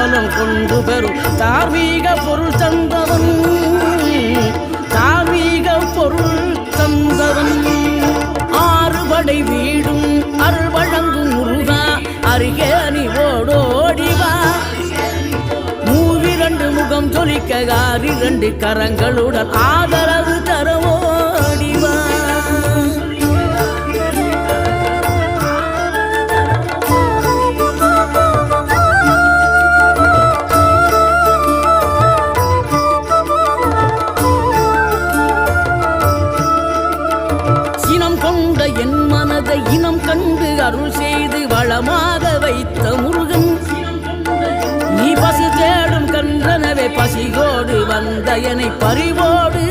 ஞானம் கொண்டு பெறும் தார்மீக பொருள் தந்தவன் தார்மீக பொருள் தந்தவன் ஆறுபடை வீடும் அருள் வழங்கும் முருகா அருகே நீ ஓடோடிவா மூவிரண்டு முகம் ஜொலிக்க ஆறிரண்டு கரங்களுடன் ஆதரவு தரவோடிவா என் மனதை இனம் கண்டு அருள் செய்து வளமாக வைத்த முருகன் நீ பசி தேடும் கன்றனவே பசியோடு வந்த என்னை பறிவோடு